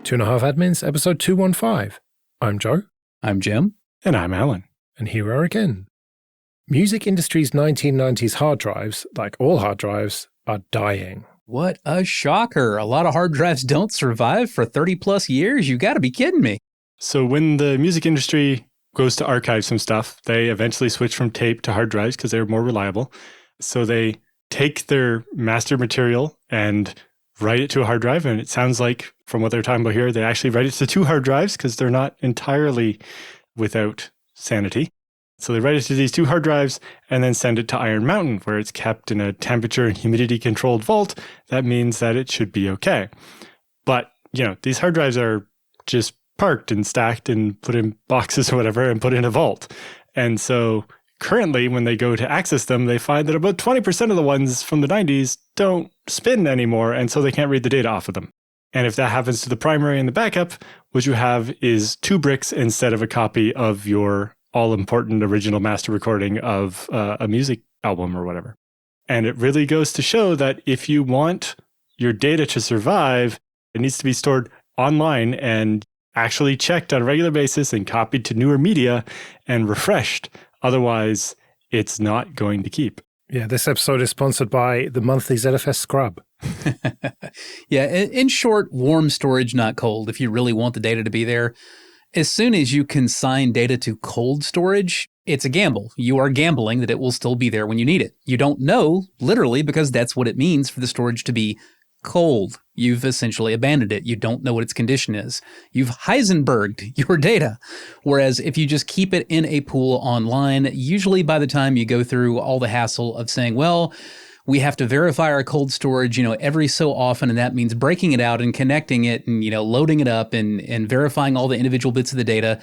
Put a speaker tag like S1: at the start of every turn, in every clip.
S1: Two and a Half Admins, episode 215. I'm Joe.
S2: I'm Jim.
S3: And I'm Alan.
S1: And here we are again. Music industry's 1990s hard drives, like all hard drives, are dying.
S2: What a shocker. A lot of hard drives don't survive for 30 plus years. You gotta be kidding me.
S3: So when the music industry goes to archive some stuff, they eventually switch from tape to hard drives because they're more reliable. So they take their master material and write it to a hard drive. And it sounds like, from what they're talking about here, they actually write it to two hard drives because they're not entirely without sanity. So they write it to these two hard drives and then send it to Iron Mountain, where it's kept in a temperature and humidity controlled vault. That means that it should be okay. But, these hard drives are just parked and stacked and put in boxes or whatever and put in a vault. And so currently, when they go to access them, they find that about 20% of the ones from the 90s don't spin anymore, and so they can't read the data off of them. And if that happens to the primary and the backup, what you have is two bricks instead of a copy of your all-important original master recording of a music album or whatever. And it really goes to show that if you want your data to survive, it needs to be stored online and actually checked on a regular basis and copied to newer media and refreshed. Otherwise, it's not going to keep.
S1: Yeah, this episode is sponsored by the monthly ZFS Scrub.
S2: Yeah, in short, warm storage, not cold, if you really want the data to be there. As soon as you consign data to cold storage, it's a gamble. You are gambling that it will still be there when you need it. You don't know, literally, because that's what it means for the storage to be cold. You've essentially abandoned it. You don't know what its condition is. You've Heisenberged your data. Whereas if you just keep it in a pool online, usually by the time you go through all the hassle of saying, well, we have to verify our cold storage, every so often, and that means breaking it out and connecting it and, loading it up and verifying all the individual bits of the data,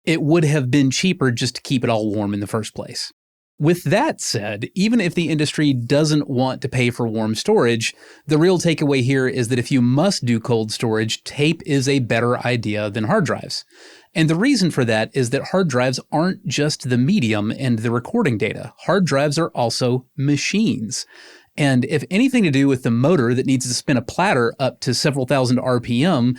S2: it would have been cheaper just to keep it all warm in the first place. With that said, even if the industry doesn't want to pay for warm storage, the real takeaway here is that if you must do cold storage, tape is a better idea than hard drives. And the reason for that is that hard drives aren't just the medium and the recording data. Hard drives are also machines. And if anything to do with the motor that needs to spin a platter up to several thousand RPM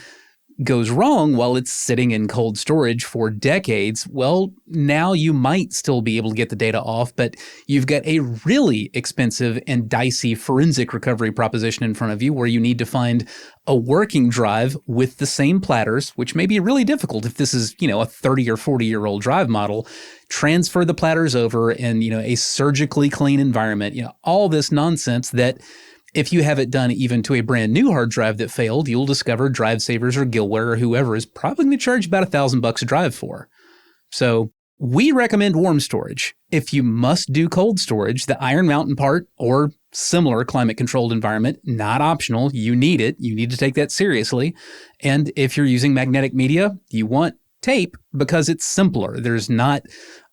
S2: goes wrong while it's sitting in cold storage for decades, well, now you might still be able to get the data off, but you've got a really expensive and dicey forensic recovery proposition in front of you where you need to find a working drive with the same platters, which may be really difficult if this is, a 30 or 40-year-old drive model, transfer the platters over in, a surgically clean environment, all this nonsense that if you have it done even to a brand new hard drive that failed, you'll discover Drive Savers or Gilware or whoever is probably going to charge about $1,000 a drive for. So we recommend warm storage. If you must do cold storage, the Iron Mountain part or similar climate-controlled environment, not optional. You need it. You need to take that seriously. And if you're using magnetic media, you want tape because it's simpler. There's not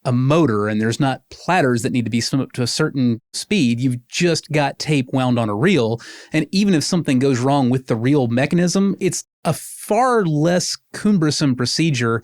S2: a motor and there's not platters that need to be spun up to a certain speed. You've just got tape wound on a reel. And even if something goes wrong with the reel mechanism, it's a far less cumbersome procedure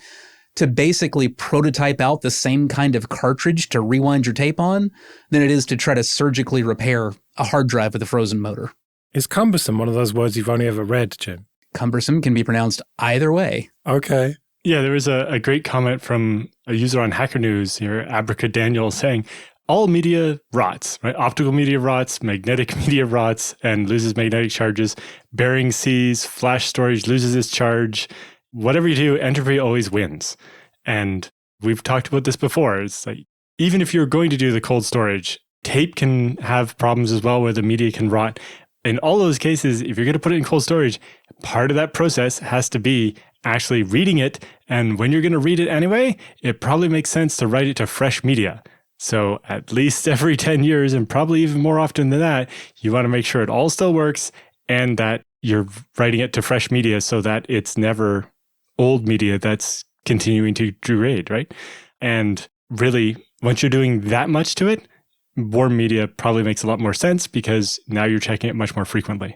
S2: to basically prototype out the same kind of cartridge to rewind your tape on than it is to try to surgically repair a hard drive with a frozen motor.
S1: Is cumbersome one of those words you've only ever read, Jim?
S2: Cumbersome can be pronounced either way.
S1: Okay.
S3: Yeah, there was a great comment from a user on Hacker News here, Abraca Daniel, saying, all media rots, right? Optical media rots, magnetic media rots, and loses magnetic charges. Bearing sees, flash storage loses its charge. Whatever you do, entropy always wins. And we've talked about this before. It's like, even if you're going to do the cold storage, tape can have problems as well where the media can rot. In all those cases, if you're going to put it in cold storage, part of that process has to be actually reading it. And when you're going to read it anyway, it probably makes sense to write it to fresh media. So at least every 10 years, and probably even more often than that, you want to make sure it all still works and that you're writing it to fresh media so that it's never old media that's continuing to degrade, right? And really, once you're doing that much to it, warm media probably makes a lot more sense because now you're checking it much more frequently.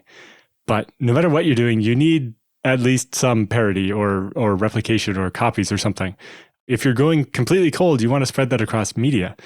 S3: But no matter what you're doing, you need at least some parity or replication or copies or something. If you're going completely cold, you want to spread that across media.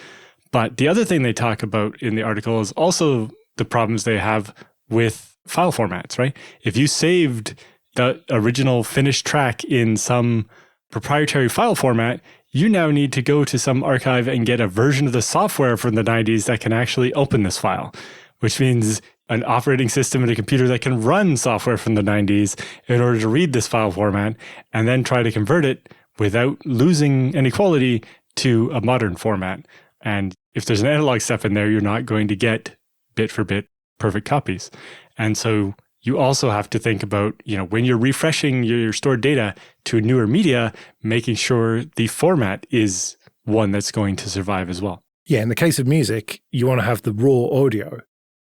S3: But the other thing they talk about in the article is also the problems they have with file formats, right? If you saved the original finished track in some proprietary file format, you now need to go to some archive and get a version of the software from the 90s that can actually open this file, which means an operating system and a computer that can run software from the 90s in order to read this file format and then try to convert it without losing any quality to a modern format. And if there's an analog step in there, you're not going to get bit for bit perfect copies. And so you also have to think about, when you're refreshing your stored data to a newer media, making sure the format is one that's going to survive as well.
S1: Yeah, in the case of music, you want to have the raw audio.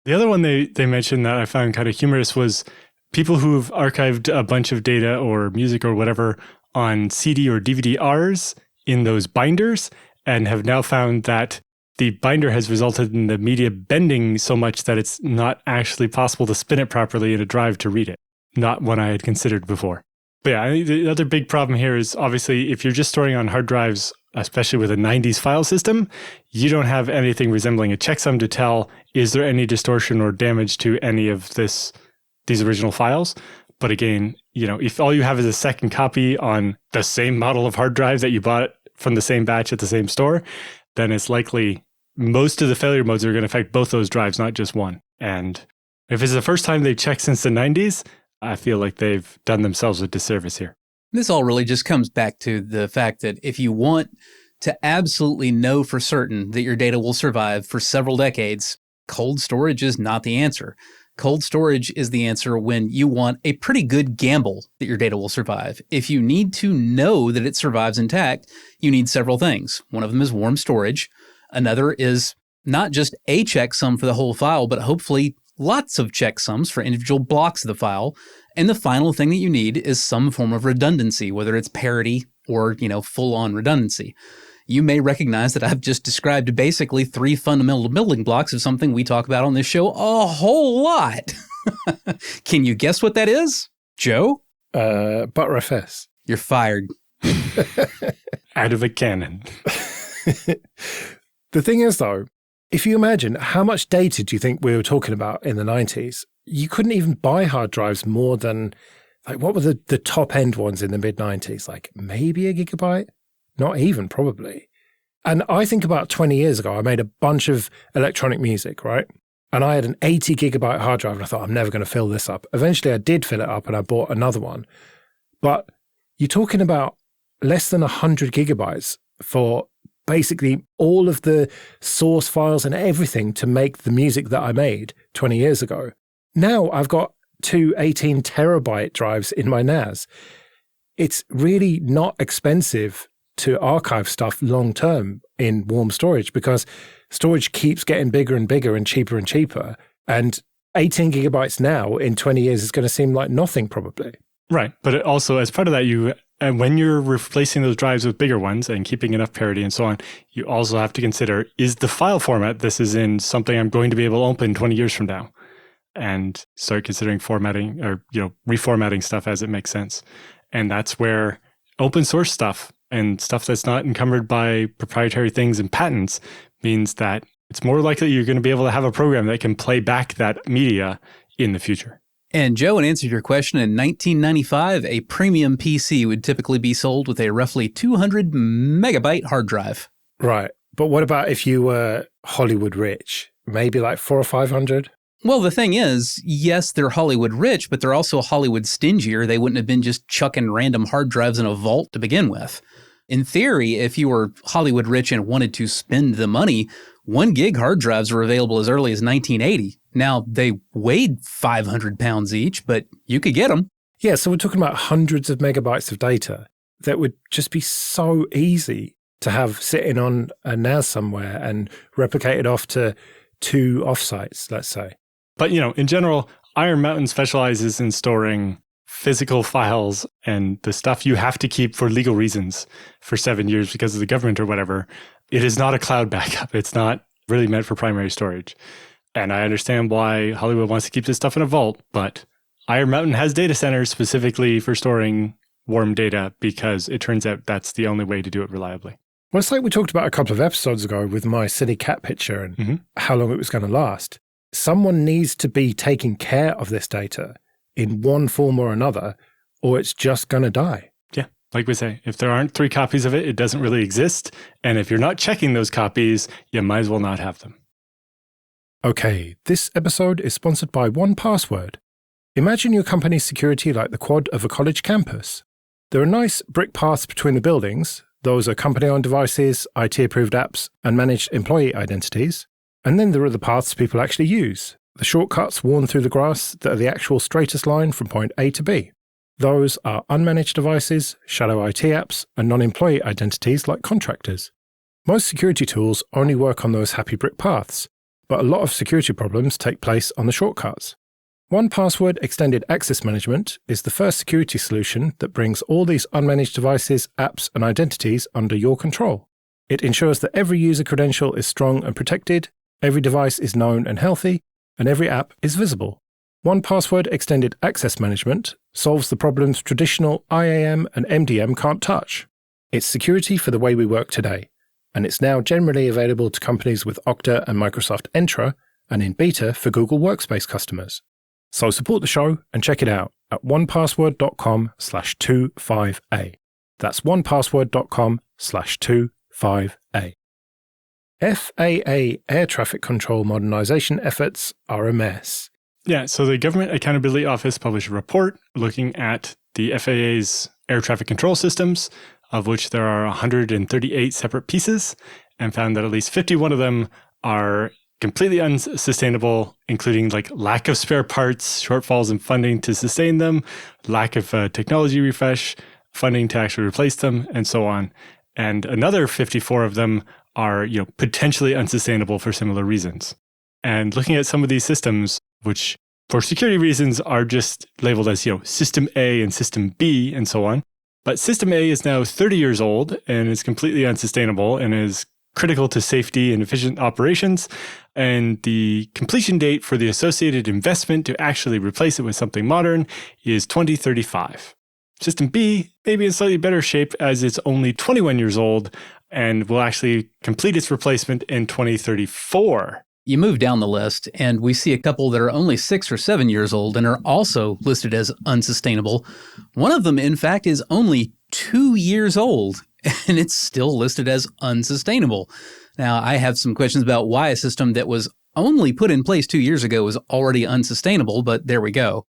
S3: The other one they mentioned that I found kind of humorous was people who've archived a bunch of data or music or whatever on CD or DVD-Rs in those binders and have now found that the binder has resulted in the media bending so much that it's not actually possible to spin it properly in a drive to read it. Not one I had considered before. But yeah, the other big problem here is obviously if you're just storing on hard drives, especially with a 90s file system, you don't have anything resembling a checksum to tell, is there any distortion or damage to any of these original files? But again, if all you have is a second copy on the same model of hard drive that you bought from the same batch at the same store, then it's likely most of the failure modes are going to affect both those drives, not just one. And if it's the first time they've checked since the 90s, I feel like they've done themselves a disservice here.
S2: This all really just comes back to the fact that if you want to absolutely know for certain that your data will survive for several decades, cold storage is not the answer. Cold storage is the answer when you want a pretty good gamble that your data will survive. If you need to know that it survives intact, you need several things. One of them is warm storage. Another is not just a checksum for the whole file, but hopefully lots of checksums for individual blocks of the file. And the final thing that you need is some form of redundancy, whether it's parity or, full-on redundancy. You may recognize that I've just described basically 3 fundamental building blocks of something we talk about on this show a whole lot. Can you guess what that is? Joe?
S1: Btrfs.
S2: You're fired.
S3: Out of a cannon.
S1: The thing is, though, if you imagine how much data do you think we were talking about in the 90s, you couldn't even buy hard drives more than, what were the top end ones in the mid-90s? Maybe a gigabyte? Not even, probably. And I think about 20 years ago, I made a bunch of electronic music, right? And I had an 80 gigabyte hard drive, and I thought, I'm never going to fill this up. Eventually, I did fill it up, and I bought another one. But you're talking about less than 100 gigabytes for basically all of the source files and everything to make the music that I made 20 years ago. Now I've got 2 18 terabyte drives in my NAS. It's really not expensive to archive stuff long term in warm storage because storage keeps getting bigger and bigger and cheaper. And 18 gigabytes now in 20 years is going to seem like nothing probably. Right.
S3: But also as part of that, when you're replacing those drives with bigger ones and keeping enough parity and so on, you also have to consider, is the file format this is in something I'm going to be able to open 20 years from now? And start considering formatting or, reformatting stuff as it makes sense. And that's where open source stuff and stuff that's not encumbered by proprietary things and patents means that it's more likely you're going to be able to have a program that can play back that media in the future.
S2: And Joe, in answer to your question, in 1995, a premium PC would typically be sold with a roughly 200 megabyte hard drive.
S1: Right. But what about if you were Hollywood rich? Maybe 400 or 500?
S2: Well, the thing is, yes, they're Hollywood rich, but they're also Hollywood stingier. They wouldn't have been just chucking random hard drives in a vault to begin with. In theory, if you were Hollywood rich and wanted to spend the money, 1 gig hard drives were available as early as 1980. Now, they weighed 500 pounds each, but you could get them.
S1: Yeah, so we're talking about hundreds of megabytes of data that would just be so easy to have sitting on a NAS somewhere and replicated off to 2 offsites, let's say.
S3: But, in general, Iron Mountain specializes in storing physical files and the stuff you have to keep for legal reasons for 7 years because of the government or whatever. It is not a cloud backup. It's not really meant for primary storage. And I understand why Hollywood wants to keep this stuff in a vault, but Iron Mountain has data centers specifically for storing warm data because it turns out that's the only way to do it reliably.
S1: Well, it's like we talked about a couple of episodes ago with my silly cat picture and how long it was going to last. Someone needs to be taking care of this data in one form or another, or it's just going to die.
S3: Yeah, like we say, if there aren't 3 copies of it, it doesn't really exist. And if you're not checking those copies, you might as well not have them.
S1: Okay, this episode is sponsored by 1Password. Imagine your company's security like the quad of a college campus. There are nice brick paths between the buildings. Those are company-owned devices, IT-approved apps, and managed employee identities. And then there are the paths people actually use, the shortcuts worn through the grass that are the actual straightest line from point A to B. Those are unmanaged devices, shadow IT apps, and non-employee identities like contractors. Most security tools only work on those happy brick paths, but a lot of security problems take place on the shortcuts. 1Password Extended Access Management is the first security solution that brings all these unmanaged devices, apps, and identities under your control. It ensures that every user credential is strong and protected, every device is known and healthy, and every app is visible. 1Password Extended Access Management solves the problems traditional IAM and MDM can't touch. It's security for the way we work today, and it's now generally available to companies with Okta and Microsoft Entra, and in beta for Google Workspace customers. So support the show and check it out at onepassword.com/25A. That's onepassword.com/25A. FAA air traffic control modernization efforts are a mess.
S3: Yeah, so the Government Accountability Office published a report looking at the FAA's air traffic control systems, of which there are 138 separate pieces, and found that at least 51 of them are completely unsustainable, including like lack of spare parts, shortfalls in funding to sustain them, lack of technology refresh, funding to actually replace them, and so on. And another 54 of them are, potentially unsustainable for similar reasons. And looking at some of these systems, which for security reasons are just labeled as, System A and System B and so on. But System A is now 30 years old and is completely unsustainable and is critical to safety and efficient operations. And the completion date for the associated investment to actually replace it with something modern is 2035. System B may be in slightly better shape as it's only 21 years old and will actually complete its replacement in 2034.
S2: You move down the list, and we see a couple that are only 6 or 7 years old and are also listed as unsustainable. One of them, in fact, is only 2 years old, and it's still listed as unsustainable. Now, I have some questions about why a system that was only put in place 2 years ago was already unsustainable, but there we go.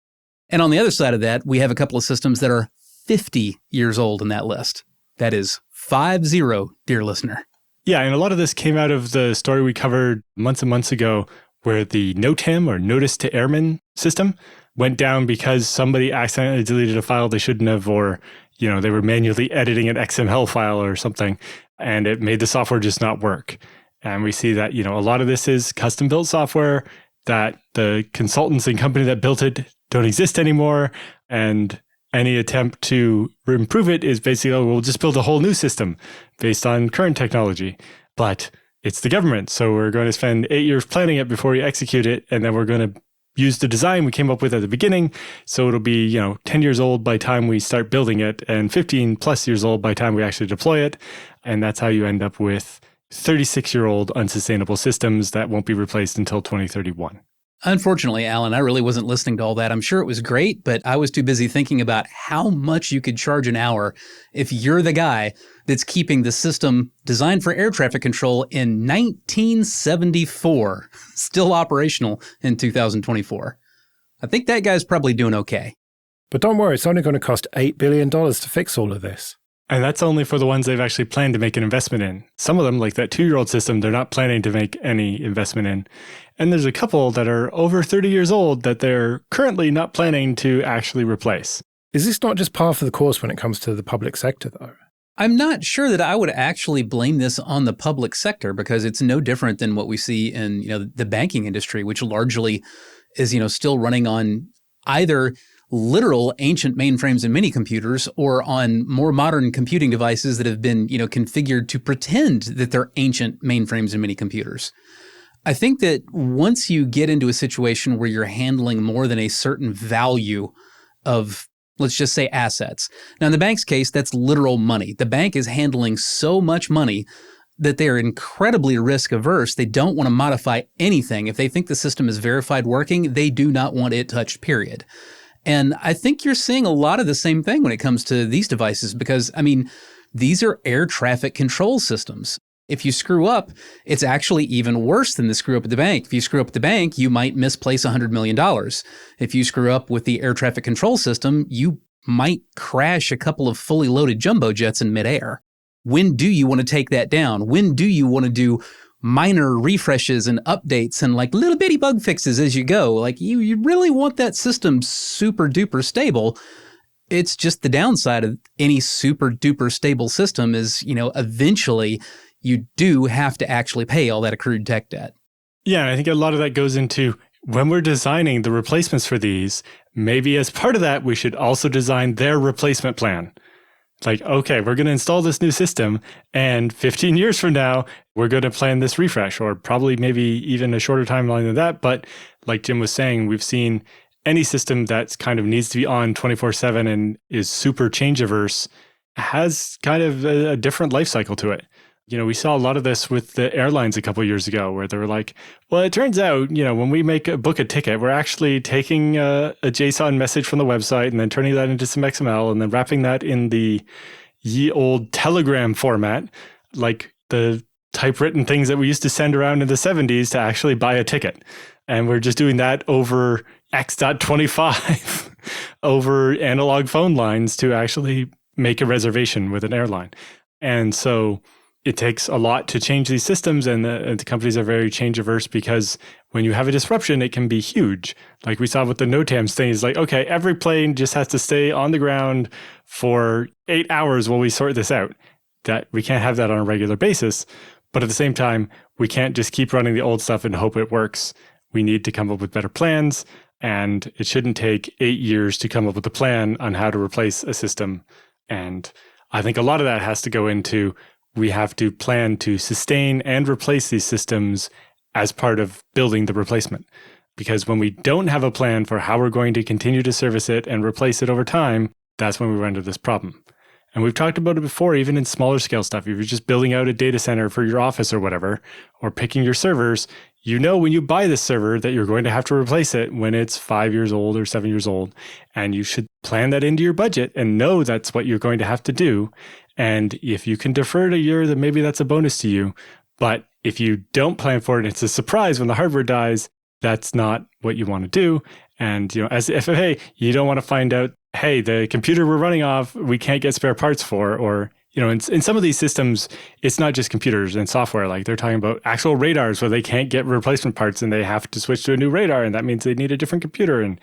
S2: And on the other side of that, we have a couple of systems that are 50 years old in that list. That is 50, dear listener.
S3: Yeah, and a lot of this came out of the story we covered months and months ago where the NOTAM, or Notice to Airmen system, went down because somebody accidentally deleted a file they shouldn't have, or they were manually editing an XML file or something, and it made the software just not work. And we see that, a lot of this is custom-built software, that the consultants and company that built it don't exist anymore, and any attempt to improve it is basically, we'll just build a whole new system based on current technology. But it's the government, so we're going to spend 8 years planning it before we execute it, and then we're going to use the design we came up with at the beginning, so it'll be 10 years old by the time we start building it, and 15 plus years old by the time we actually deploy it. And that's how you end up with 36-year-old unsustainable systems that won't be replaced until 2031.
S2: Unfortunately, Alan, I really wasn't listening to all that. I'm sure it was great, but I was too busy thinking about how much you could charge an hour if you're the guy that's keeping the system designed for air traffic control in 1974, still operational in 2024. I think that guy's probably doing okay.
S1: But don't worry, it's only going to cost $8 billion to fix all of this.
S3: And that's only for the ones they've actually planned to make an investment in. Some of them, like that 2-year-old system, they're not planning to make any investment in. And there's a couple that are over 30 years old that they're currently not planning to actually replace.
S1: Is this not just par for the course when it comes to the public sector, though?
S2: I'm not sure that I would actually blame this on the public sector, because it's no different than what we see in the banking industry, which largely is still running on either literal ancient mainframes and mini computers, or on more modern computing devices that have been, configured to pretend that they're ancient mainframes and mini computers. I think that once you get into a situation where you're handling more than a certain value of, let's just say, assets. Now, in the bank's case, that's literal money. The bank is handling so much money that they're incredibly risk averse. They don't want to modify anything. If they think the system is verified working, they do not want it touched, period. And I think you're seeing a lot of the same thing when it comes to these devices because, I mean, these are air traffic control systems. If you screw up, it's actually even worse than the screw up at the bank. If you screw up at the bank, you might misplace $100 million. If you screw up with the air traffic control system, you might crash a couple of fully loaded jumbo jets in midair. When do you want to take that down? When do you want to do minor refreshes and updates and like little bitty bug fixes as you go? Like you really want that system super duper stable. It's just the downside of any super duper stable system is, eventually you do have to actually pay all that accrued tech debt.
S3: Yeah, and I think a lot of that goes into when we're designing the replacements for these, maybe as part of that, we should also design their replacement plan. Like, okay, we're going to install this new system, and 15 years from now, we're going to plan this refresh, or probably maybe even a shorter timeline than that. But like Jim was saying, we've seen any system that's kind of needs to be on 24/7 and is super change averse has kind of a different life cycle to it. We saw a lot of this with the airlines a couple of years ago where they were like, well, it turns out, when we book a ticket, we're actually taking a JSON message from the website and then turning that into some XML and then wrapping that in the ye old Telegram format, like the typewritten things that we used to send around in the 70s to actually buy a ticket. And we're just doing that over X.25 over analog phone lines to actually make a reservation with an airline. And so it takes a lot to change these systems, and the companies are very change averse because when you have a disruption, it can be huge. Like we saw with the NOTAMs thing, is like, okay, every plane just has to stay on the ground for 8 hours while we sort this out. That we can't have that on a regular basis. But at the same time, we can't just keep running the old stuff and hope it works. We need to come up with better plans, and it shouldn't take 8 years to come up with a plan on how to replace a system. And I think a lot of that has to go into we have to plan to sustain and replace these systems as part of building the replacement. Because when we don't have a plan for how we're going to continue to service it and replace it over time, that's when we run into this problem. And we've talked about it before, even in smaller scale stuff. If you're just building out a data center for your office or whatever, or picking your servers, when you buy this server that you're going to have to replace it when it's 5 years old or 7 years old. And you should plan that into your budget and know that's what you're going to have to do. And if you can defer it a year, then maybe that's a bonus to you. But if you don't plan for it, it's a surprise when the hardware dies. That's not what you want to do. And as the FAA, you don't want to find out, hey, the computer we're running off, we can't get spare parts for. Or, in some of these systems, it's not just computers and software. Like they're talking about actual radars where they can't get replacement parts and they have to switch to a new radar. And that means they need a different computer and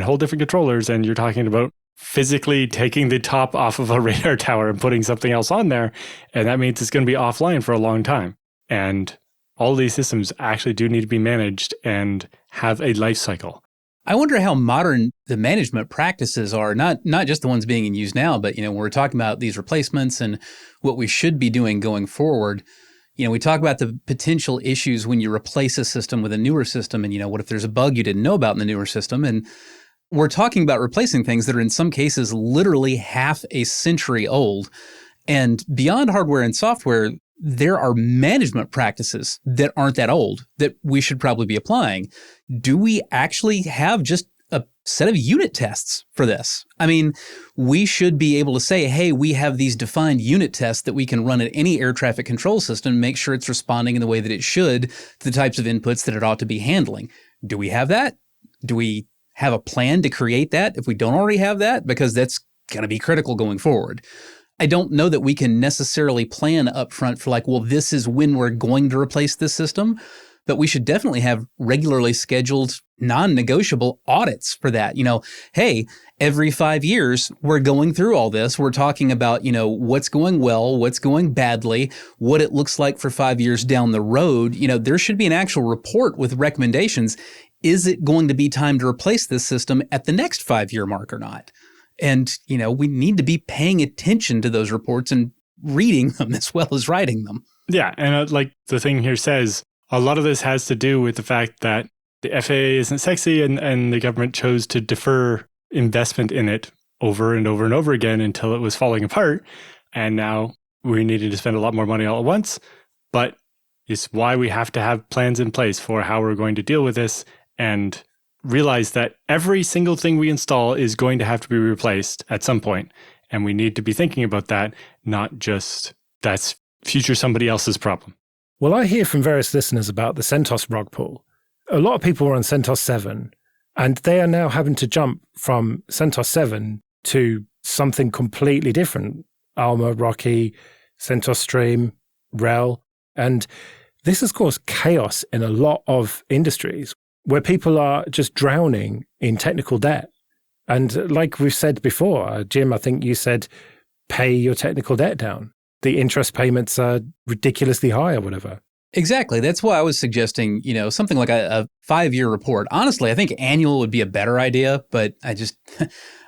S3: whole different controllers. And you're talking about physically taking the top off of a radar tower and putting something else on there. And that means it's going to be offline for a long time. And all these systems actually do need to be managed and have a life cycle.
S2: I wonder how modern the management practices are, not just the ones being in use now, but when we're talking about these replacements and what we should be doing going forward. We talk about the potential issues when you replace a system with a newer system, and what if there's a bug you didn't know about in the newer system? And we're talking about replacing things that are in some cases literally half a century old. And beyond hardware and software, there are management practices that aren't that old that we should probably be applying. Do we actually have just a set of unit tests for this? I mean, we should be able to say, hey, we have these defined unit tests that we can run at any air traffic control system, make sure it's responding in the way that it should to the types of inputs that it ought to be handling. Do we have that? Do we have a plan to create that if we don't already have that? Because that's going to be critical going forward. I don't know that we can necessarily plan up front for like, well, this is when we're going to replace this system, but we should definitely have regularly scheduled non-negotiable audits for that. Hey, every 5 years, we're going through all this. We're talking about, what's going well, what's going badly, what it looks like for 5 years down the road. There should be an actual report with recommendations. Is it going to be time to replace this system at the next 5-year mark or not? And, we need to be paying attention to those reports and reading them as well as writing them.
S3: Yeah. And like the thing here says, a lot of this has to do with the fact that the FAA isn't sexy and the government chose to defer investment in it over and over and over again until it was falling apart. And now we needed to spend a lot more money all at once. But it's why we have to have plans in place for how we're going to deal with this and realize that every single thing we install is going to have to be replaced at some point. And we need to be thinking about that, not just that's future somebody else's problem.
S1: Well, I hear from various listeners about the CentOS rug pull. A lot of people were on CentOS 7, and they are now having to jump from CentOS 7 to something completely different. Alma, Rocky, CentOS Stream, RHEL. And this has caused chaos in a lot of industries where people are just drowning in technical debt. And like we've said before, Jim, I think you said, pay your technical debt down. The interest payments are ridiculously high or whatever.
S2: Exactly. That's why I was suggesting, something like a 5-year report. Honestly, I think annual would be a better idea, but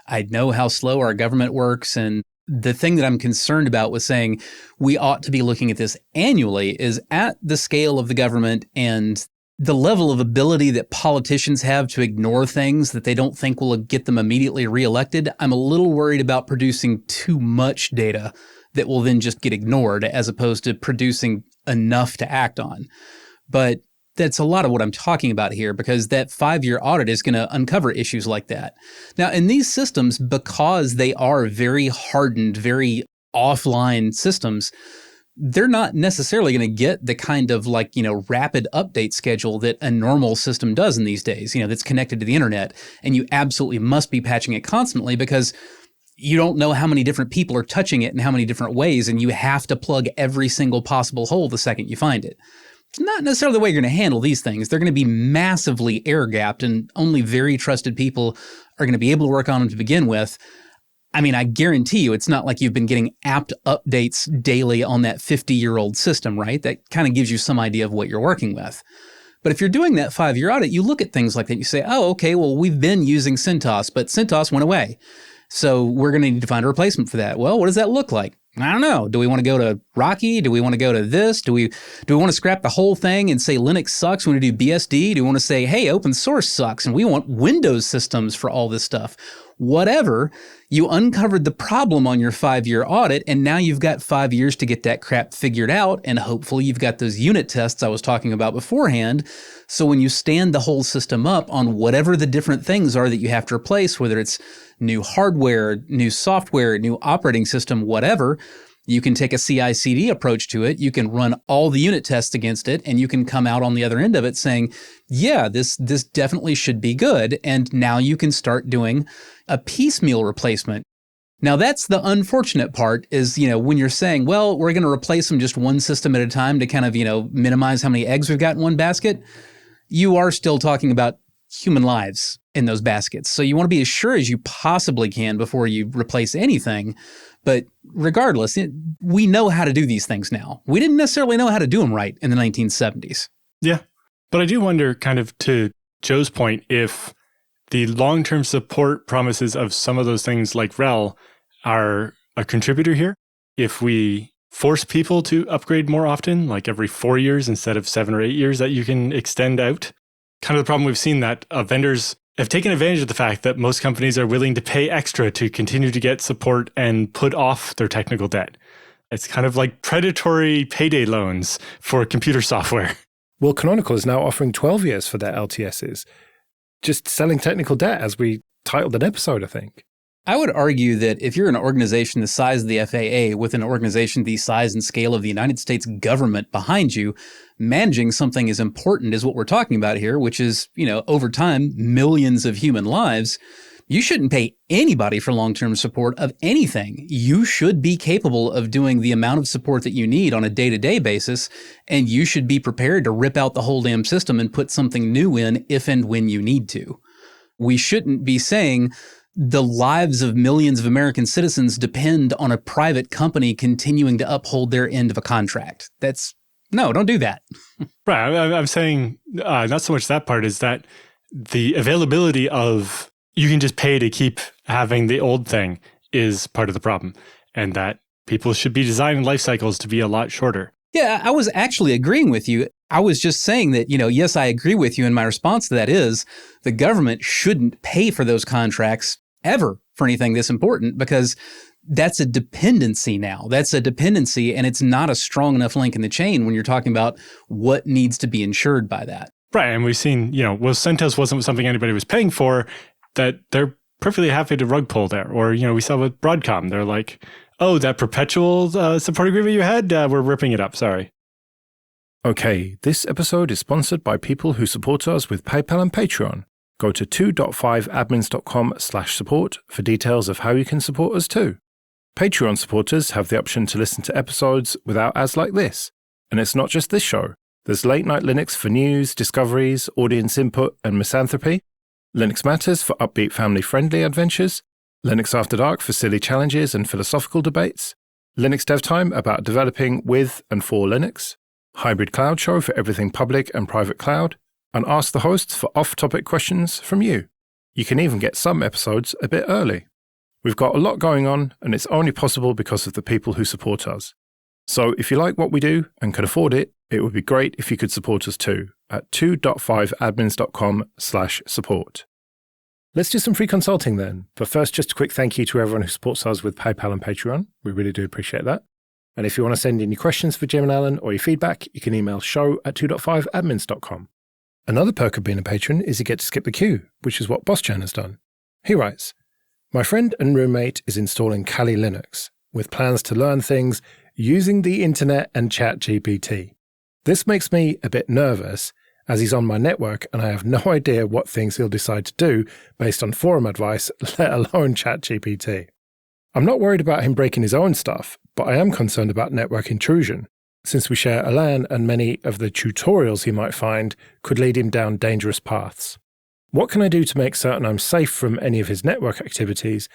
S2: I know how slow our government works. And the thing that I'm concerned about with saying we ought to be looking at this annually is at the scale of the government and the level of ability that politicians have to ignore things that they don't think will get them immediately reelected. I'm a little worried about producing too much data that will then just get ignored as opposed to producing enough to act on. But that's a lot of what I'm talking about here, because that 5-year audit is going to uncover issues like that. Now, in these systems, because they are very hardened, very offline systems, they're not necessarily going to get the kind of rapid update schedule that a normal system does in these days, that's connected to the internet. And you absolutely must be patching it constantly because you don't know how many different people are touching it in how many different ways, and you have to plug every single possible hole the second you find it. It's not necessarily the way you're going to handle these things. They're going to be massively air-gapped, and only very trusted people are going to be able to work on them to begin with. I mean, I guarantee you it's not like you've been getting apt updates daily on that 50-year-old system, right? That kind of gives you some idea of what you're working with. But if you're doing that 5-year audit, you look at things like that. You say, oh, okay, well, we've been using CentOS, but CentOS went away. So we're going to need to find a replacement for that. Well, what does that look like? I don't know. Do we want to go to Rocky? Do we want to go to this? Do we want to scrap the whole thing and say Linux sucks? We want to do BSD? Do we want to say, hey, open source sucks and we want Windows systems for all this stuff? Whatever, you uncovered the problem on your 5-year audit, and now you've got 5 years to get that crap figured out, and hopefully you've got those unit tests I was talking about beforehand. So when you stand the whole system up on whatever the different things are that you have to replace, whether it's new hardware, new software, new operating system, whatever, you can take a CI/CD approach to it. You can run all the unit tests against it, and you can come out on the other end of it saying, yeah, this definitely should be good. And now you can start doing a piecemeal replacement. Now, that's the unfortunate part is, when you're saying, well, we're going to replace them just one system at a time to kind of, minimize how many eggs we've got in one basket, you are still talking about human lives in those baskets. So you want to be as sure as you possibly can before you replace anything. But regardless, we know how to do these things now. We didn't necessarily know how to do them right in the 1970s.
S3: Yeah. But I do wonder, kind of to Joe's point, if the long-term support promises of some of those things like RHEL are a contributor here. If we force people to upgrade more often, like every 4 years instead of 7 or 8 years that you can extend out, kind of the problem we've seen that vendors have taken advantage of the fact that most companies are willing to pay extra to continue to get support and put off their technical debt. It's kind of like predatory payday loans for computer software.
S1: Well, Canonical is now offering 12 years for their LTSs. Just selling technical debt, as we titled an episode, I think.
S2: I would argue that if you're an organization the size of the FAA with an organization the size and scale of the United States government behind you, managing something as important as what we're talking about here, which is, over time, millions of human lives, you shouldn't pay anybody for long-term support of anything. You should be capable of doing the amount of support that you need on a day-to-day basis, and you should be prepared to rip out the whole damn system and put something new in if and when you need to. We shouldn't be saying the lives of millions of American citizens depend on a private company continuing to uphold their end of a contract. No, don't do that.
S3: Right. I'm saying not so much that part, is that the availability of you can just pay to keep having the old thing is part of the problem, and that people should be designing life cycles to be a lot shorter.
S2: Yeah, I was actually agreeing with you. I was just saying that, yes, I agree with you. And my response to that is the government shouldn't pay for those contracts ever for anything this important, because that's a dependency now. That's a dependency, and it's not a strong enough link in the chain when you're talking about what needs to be insured by that.
S3: Right. And we've seen, CentOS wasn't something anybody was paying for, that they're perfectly happy to rug pull there. Or, we saw with Broadcom, they're like, oh, that perpetual support agreement you had, we're ripping it up. Sorry.
S1: Okay, this episode is sponsored by people who support us with PayPal and Patreon. Go to 2.5admins.com/support for details of how you can support us too. Patreon supporters have the option to listen to episodes without ads like this. And it's not just this show. There's Late Night Linux for news, discoveries, audience input, and misanthropy. Linux Matters for upbeat family-friendly adventures. Linux After Dark for silly challenges and philosophical debates. Linux Dev Time about developing with and for Linux. Hybrid Cloud Show for everything public and private cloud. And Ask the Hosts for off-topic questions from you. You can even get some episodes a bit early. We've got a lot going on, and it's only possible because of the people who support us. So if you like what we do and can afford it, it would be great if you could support us too at 2.5admins.com/support. Let's do some free consulting then. But first, just a quick thank you to everyone who supports us with PayPal and Patreon. We really do appreciate that. And if you want to send in your questions for Jim and Alan or your feedback, you can email show@2.5admins.com. Another perk of being a patron is you get to skip the queue, which is what BossChan has done. He writes, my friend and roommate is installing Kali Linux with plans to learn things using the internet and ChatGPT. This makes me a bit nervous as he's on my network and I have no idea what things he'll decide to do based on forum advice, let alone ChatGPT. I'm not worried about him breaking his own stuff, but I am concerned about network intrusion, since we share a LAN and many of the tutorials he might find could lead him down dangerous paths. What can I do to make certain I'm safe from any of his network activities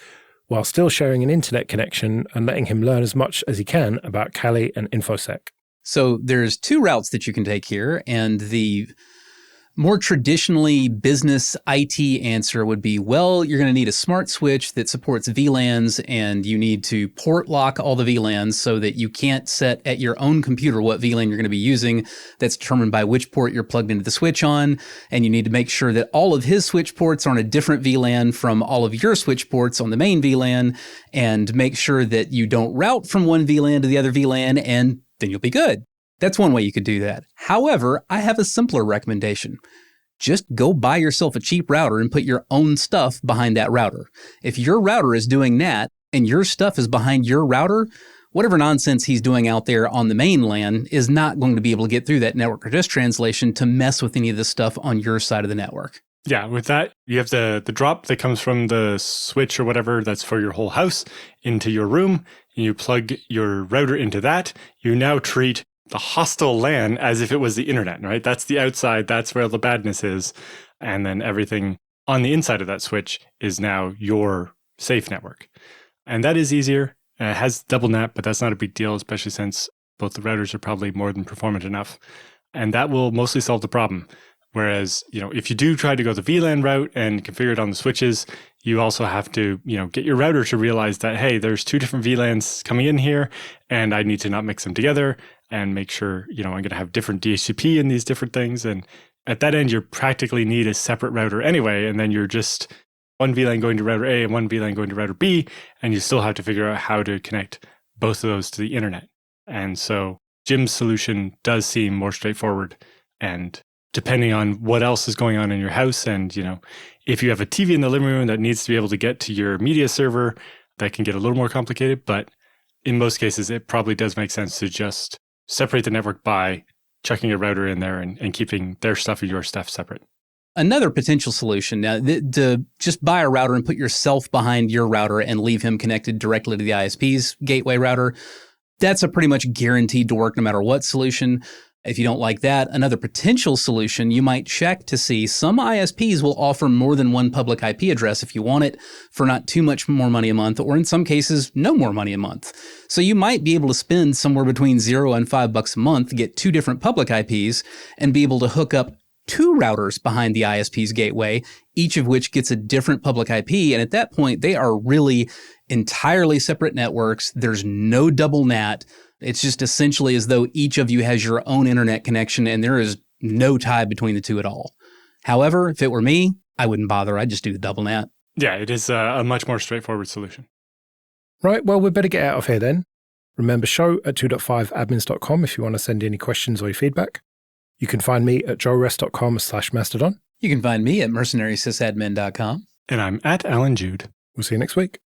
S1: while still sharing an internet connection and letting him learn as much as he can about Kali and InfoSec?
S2: So there's two routes that you can take here, and the more traditionally business IT answer would be, well, you're going to need a smart switch that supports VLANs, and you need to port lock all the VLANs so that you can't set at your own computer what VLAN you're going to be using. That's determined by which port you're plugged into the switch on, and you need to make sure that all of his switch ports are on a different VLAN from all of your switch ports on the main VLAN, and make sure that you don't route from one VLAN to the other VLAN, and then you'll be good. That's one way you could do that. However, I have a simpler recommendation. Just go buy yourself a cheap router and put your own stuff behind that router. If your router is doing that and your stuff is behind your router, whatever nonsense he's doing out there on the main LAN is not going to be able to get through that network address translation to mess with any of this stuff on your side of the network.
S3: Yeah, with that, you have the drop that comes from the switch or whatever that's for your whole house into your room. And you plug your router into that. You now treat the hostile LAN as if it was the internet, right? That's the outside. That's where the badness is. And then everything on the inside of that switch is now your safe network. And that is easier. It has double NAT, but that's not a big deal, especially since both the routers are probably more than performant enough. And that will mostly solve the problem. Whereas, if you do try to go the VLAN route and configure it on the switches, you also have to, get your router to realize that, hey, there's two different VLANs coming in here, and I need to not mix them together and make sure, I'm going to have different DHCP in these different things. And at that end, you practically need a separate router anyway. And then you're just one VLAN going to router A and one VLAN going to router B, and you still have to figure out how to connect both of those to the internet. And so Jim's solution does seem more straightforward, and depending on what else is going on in your house. And, if you have a TV in the living room that needs to be able to get to your media server, that can get a little more complicated. But in most cases, it probably does make sense to just separate the network by chucking a router in there and keeping their stuff and your stuff separate.
S2: Another potential solution, now, to just buy a router and put yourself behind your router and leave him connected directly to the ISP's gateway router, that's a pretty much guaranteed to work no matter what solution. If you don't like that, another potential solution, you might check to see some ISPs will offer more than one public IP address if you want it for not too much more money a month, or in some cases, no more money a month. So you might be able to spend somewhere between $0 and $5 a month, get two different public IPs, and be able to hook up two routers behind the ISP's gateway, each of which gets a different public IP. And at that point, they are really entirely separate networks. There's no double NAT. It's just essentially as though each of you has your own internet connection and there is no tie between the two at all. However, if it were me, I wouldn't bother. I'd just do the double NAT.
S3: Yeah, it is a much more straightforward solution.
S1: Right, well, we'd better get out of here then. Remember, show@2.5admins.com if you want to send any questions or your feedback. You can find me at joelrest.com/mastodon.
S2: You can find me at mercenarysysadmin.com.
S3: And I'm at Alan Jude.
S1: We'll see you next week.